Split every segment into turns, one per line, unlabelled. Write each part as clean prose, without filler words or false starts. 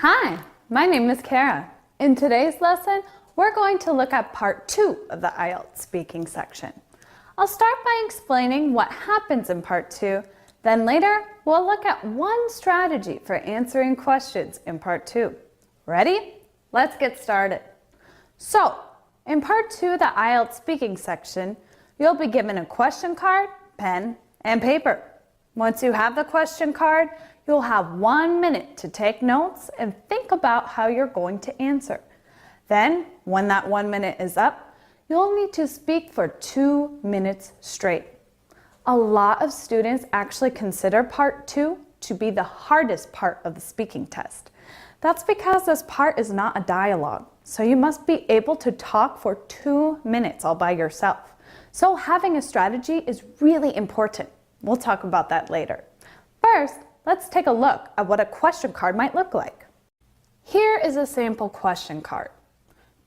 Hi, my name is Kara. In today's lesson, we're going to look at part 2 of the IELTS speaking section. I'll start by explaining what happens in part 2, then later we'll look at one strategy for answering questions in part 2. Ready? Let's get started. So, in part 2 of the IELTS speaking section, you'll be given a question card, pen, and paper. Once you have the question card, you'll have 1 minute to take notes and think about how you're going to answer. Then, when that 1 minute is up, you'll need to speak for 2 minutes straight. A lot of students actually consider part 2 to be the hardest part of the speaking test. That's because this part is not a dialogue, so you must be able to talk for 2 minutes all by yourself. So having a strategy is really important. We'll talk about that later. First, let's take a look at what a question card might look like. Here is a sample question card.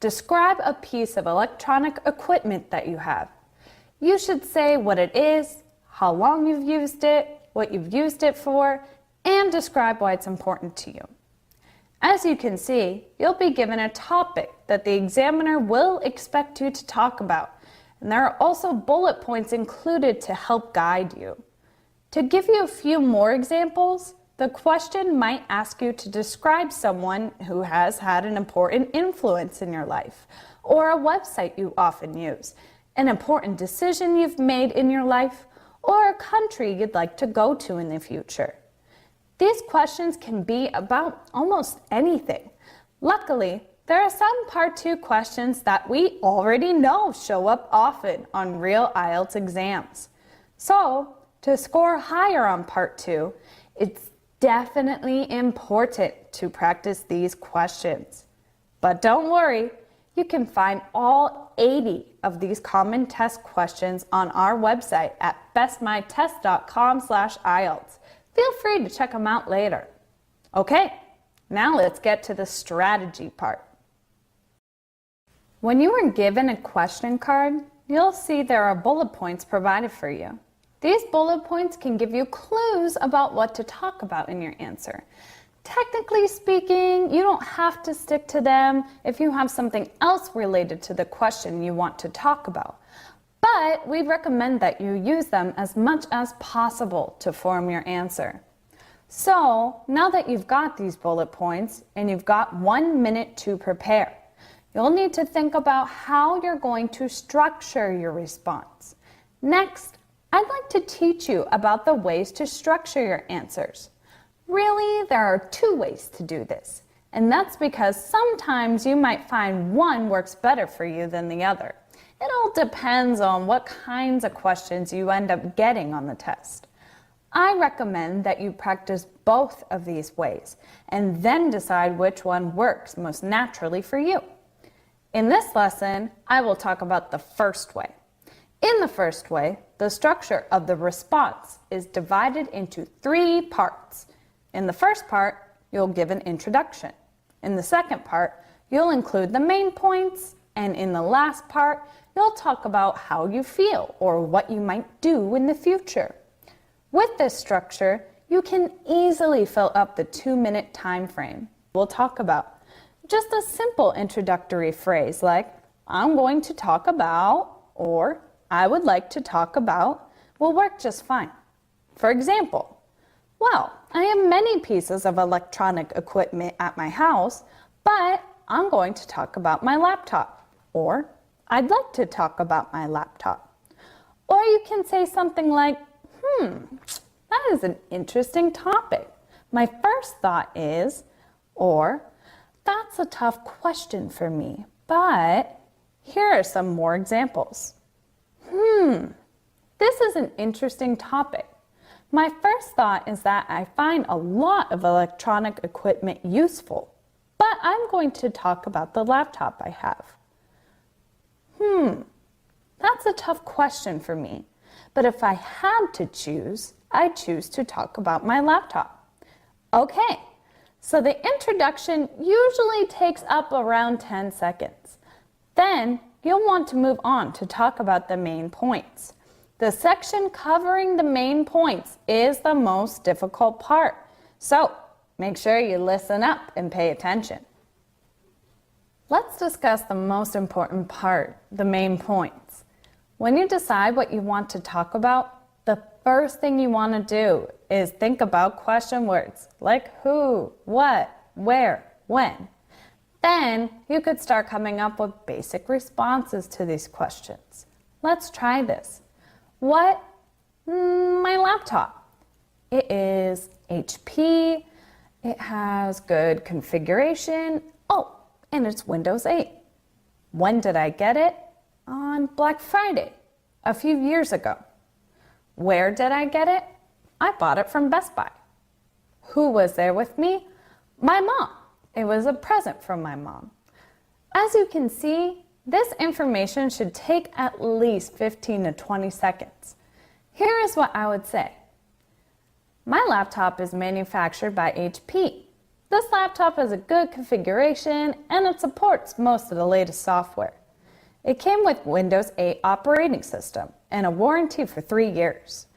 Describe a piece of electronic equipment that you have. You should say what it is, how long you've used it, what you've used it for, and describe why it's important to you. As you can see, you'll be given a topic that the examiner will expect you to talk about, and there are also bullet points included to help guide you. To give you a few more examples, the question might ask you to describe someone who has had an important influence in your life, or a website you often use, an important decision you've made in your life, or a country you'd like to go to in the future. These questions can be about almost anything. Luckily, there are some Part 2 questions that we already know show up often on real IELTS exams. So, to score higher on Part 2, it's definitely important to practice these questions. But don't worry, you can find all 80 of these common test questions on our website at bestmytest.com/IELTS. Feel free to check them out later. Okay, now let's get to the strategy part. When you are given a question card, you'll see there are bullet points provided for you. These bullet points can give you clues about what to talk about in your answer. Technically speaking, you don't have to stick to them if you have something else related to the question you want to talk about. But we recommend that you use them as much as possible to form your answer. So, now that you've got these bullet points and you've got 1 minute to prepare, you'll need to think about how you're going to structure your response. Next, I'd like to teach you about the ways to structure your answers. Really, there are 2 ways to do this, and that's because sometimes you might find one works better for you than the other. It all depends on what kinds of questions you end up getting on the test. I recommend that you practice both of these ways and then decide which one works most naturally for you. In this lesson, I will talk about the first way. In the first way, the structure of the response is divided into 3 parts. In the first part, you'll give an introduction. In the second part, you'll include the main points, and in the last part, you'll talk about how you feel or what you might do in the future. With this structure, you can easily fill up the 2-minute time frame. We'll talk about just a simple introductory phrase like, I'm going to talk about, or I would like to talk about, will work just fine. For example, well, I have many pieces of electronic equipment at my house, but I'm going to talk about my laptop. Or, I'd like to talk about my laptop. Or you can say something like, that is an interesting topic. My first thought is, or, that's a tough question for me, but here are some more examples. This is an interesting topic. My first thought is that I find a lot of electronic equipment useful, but I'm going to talk about the laptop I have. That's a tough question for me, but if I had to choose, I'd choose to talk about my laptop. Okay, so the introduction usually takes up around 10 seconds. Then you'll want to move on to talk about the main points. The section covering the main points is the most difficult part. So Make sure you listen up and pay attention. Let's discuss the most important part, the main points. When you decide what you want to talk about, the first thing you want to do is think about question words like who, what, where, when. Then you could start coming up with basic responses to these questions. Let's try this. What? My laptop. It is HP. It has good configuration. Oh, and it's Windows 8. When did I get it? On Black Friday, a few years ago. Where did I get it? I bought it from Best Buy. Who was there with me? My mom. It was a present from my mom. As you can see, this information should take at least 15 to 20 seconds. Here is what I would say. My laptop is manufactured by HP. This laptop has a good configuration and it supports most of the latest software. It came with Windows 8 operating system and a warranty for 3 years.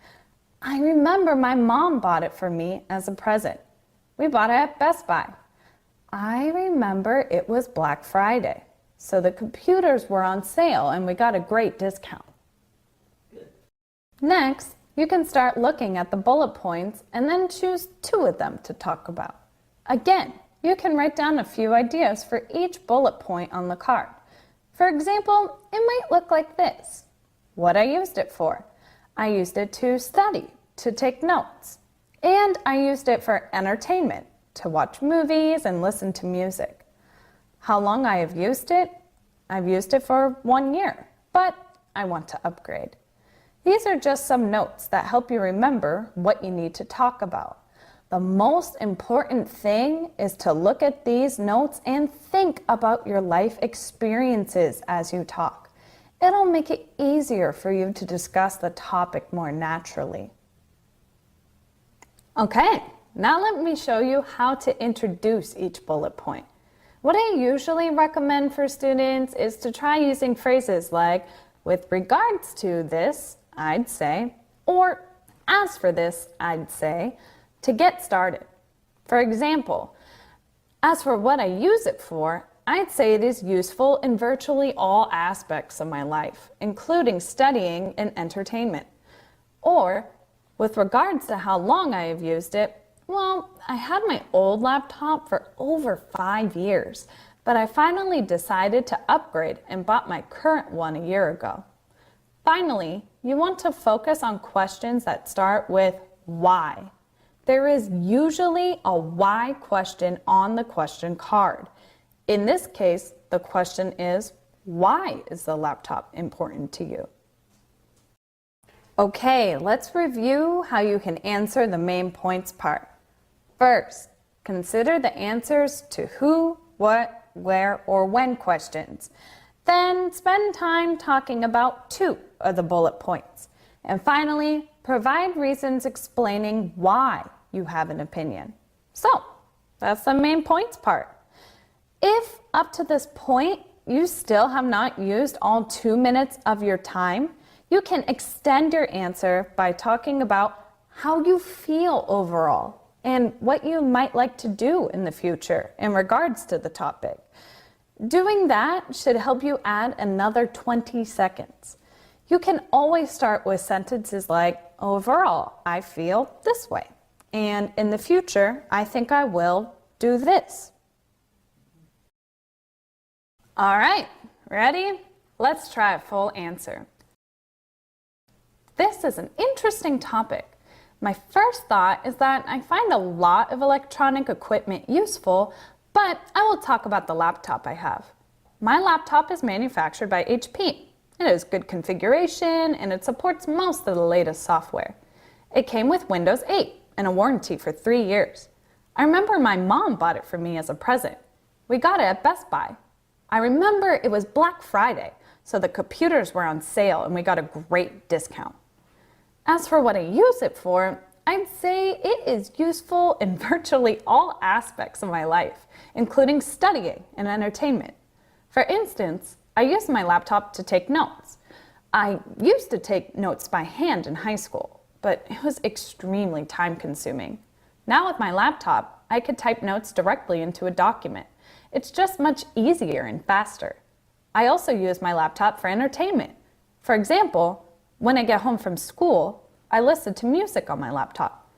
I remember my mom bought it for me as a present. We bought it at Best Buy. I remember it was Black Friday, so the computers were on sale and we got a great discount. Good. Next, you can start looking at the bullet points and then choose 2 of them to talk about. Again, you can write down a few ideas for each bullet point on the card. For example, it might look like this. What I used it for. I used it to study, to take notes, and I used it for entertainment, to watch movies and listen to music. How long I have used it? I've used it for 1 year, but I want to upgrade. These are just some notes that help you remember what you need to talk about. The most important thing is to look at these notes and think about your life experiences as you talk. It'll make it easier for you to discuss the topic more naturally. Okay, now let me show you how to introduce each bullet point. What I usually recommend for students is to try using phrases like, with regards to this, I'd say, or as for this, I'd say, to get started. For example, as for what I use it for, I'd say it is useful in virtually all aspects of my life, including studying and entertainment. Or, with regards to how long I have used it, well, I had my old laptop for over 5 years, but I finally decided to upgrade and bought my current one a year ago. Finally, you want to focus on questions that start with why. There is usually a why question on the question card. In this case, the question is, why is the laptop important to you? Okay, let's review how you can answer the main points part. First, consider the answers to who, what, where, or when questions. Then spend time talking about 2 of the bullet points. And finally, provide reasons explaining why you have an opinion. So, that's the main points part. If up to this point you still have not used all 2 minutes of your time, you can extend your answer by talking about how you feel overall and what you might like to do in the future in regards to the topic. Doing that should help you add another 20 seconds. You can always start with sentences like, overall, I feel this way. And in the future, I think I will do this. All right, ready? Let's try a full answer. This is an interesting topic. My first thought is that I find a lot of electronic equipment useful, but I will talk about the laptop I have. My laptop is manufactured by HP. It has good configuration and it supports most of the latest software. It came with Windows 8 and a warranty for 3 years. I remember my mom bought it for me as a present. We got it at Best Buy. I remember it was Black Friday, so the computers were on sale and we got a great discount. As for what I use it for, I'd say it is useful in virtually all aspects of my life, including studying and entertainment. For instance, I use my laptop to take notes. I used to take notes by hand in high school, but it was extremely time-consuming. Now with my laptop, I could type notes directly into a document. It's just much easier and faster. I also use my laptop for entertainment. For example, when I get home from school, I listen to music on my laptop.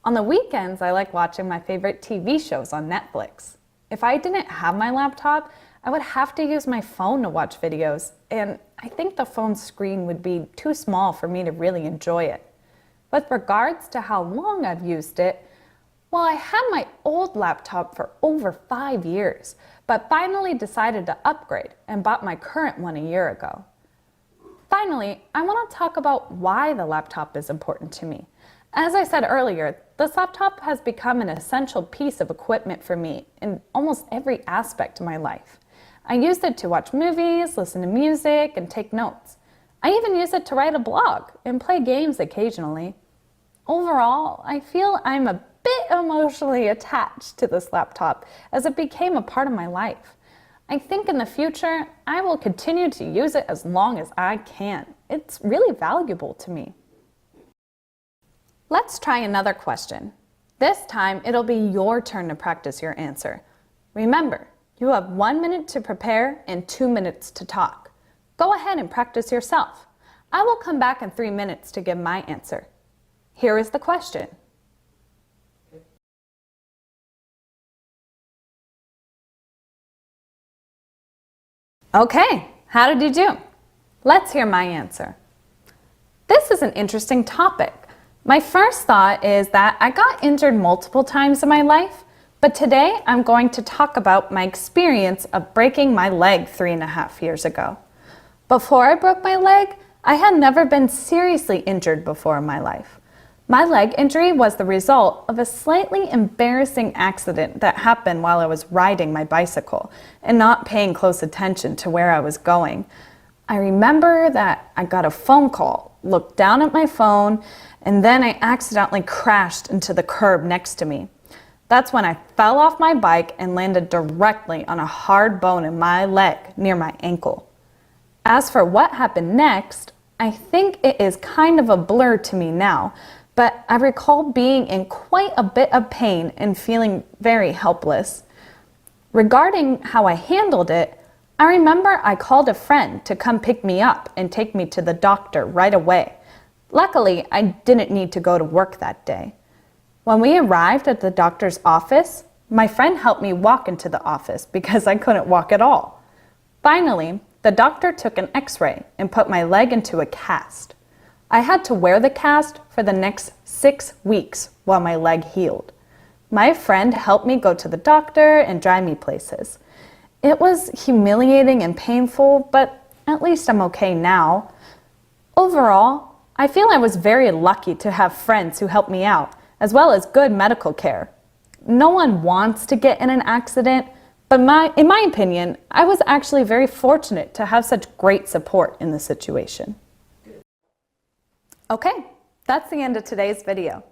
On the weekends, I like watching my favorite TV shows on Netflix. If I didn't have my laptop, I would have to use my phone to watch videos, and I think the phone screen would be too small for me to really enjoy it. With regards to how long I've used it, well, I had my old laptop for over 5 years, but finally decided to upgrade and bought my current one a year ago. Finally, I want to talk about why the laptop is important to me. As I said earlier, this laptop has become an essential piece of equipment for me in almost every aspect of my life. I use it to watch movies, listen to music, and take notes. I even use it to write a blog and play games occasionally. Overall, I feel I'm a bit emotionally attached to this laptop as it became a part of my life. I think in the future, I will continue to use it as long as I can. It's really valuable to me. Let's try another question. This time, it'll be your turn to practice your answer. Remember, you have 1 minute to prepare and 2 minutes to talk. Go ahead and practice yourself. I will come back in 3 minutes to give my answer. Here is the question. Okay, how did you do? Let's hear my answer. This is an interesting topic. My first thought is that I got injured multiple times in my life, but today I'm going to talk about my experience of breaking my leg 3.5 years ago. Before I broke my leg, I had never been seriously injured before in my life. My leg injury was the result of a slightly embarrassing accident that happened while I was riding my bicycle and not paying close attention to where I was going. I remember that I got a phone call, looked down at my phone, and then I accidentally crashed into the curb next to me. That's when I fell off my bike and landed directly on a hard bone in my leg near my ankle. As for what happened next, I think it is kind of a blur to me now, but I recall being in quite a bit of pain and feeling very helpless. Regarding how I handled it, I remember I called a friend to come pick me up and take me to the doctor right away. Luckily, I didn't need to go to work that day. When we arrived at the doctor's office, my friend helped me walk into the office because I couldn't walk at all. Finally, the doctor took an X-ray and put my leg into a cast. I had to wear the cast for the next 6 weeks while my leg healed. My friend helped me go to the doctor and drive me places. It was humiliating and painful, but at least I'm okay now. Overall, I feel I was very lucky to have friends who helped me out, as well as good medical care. No one wants to get in an accident, but in my opinion, I was actually very fortunate to have such great support in the situation. Okay, that's the end of today's video.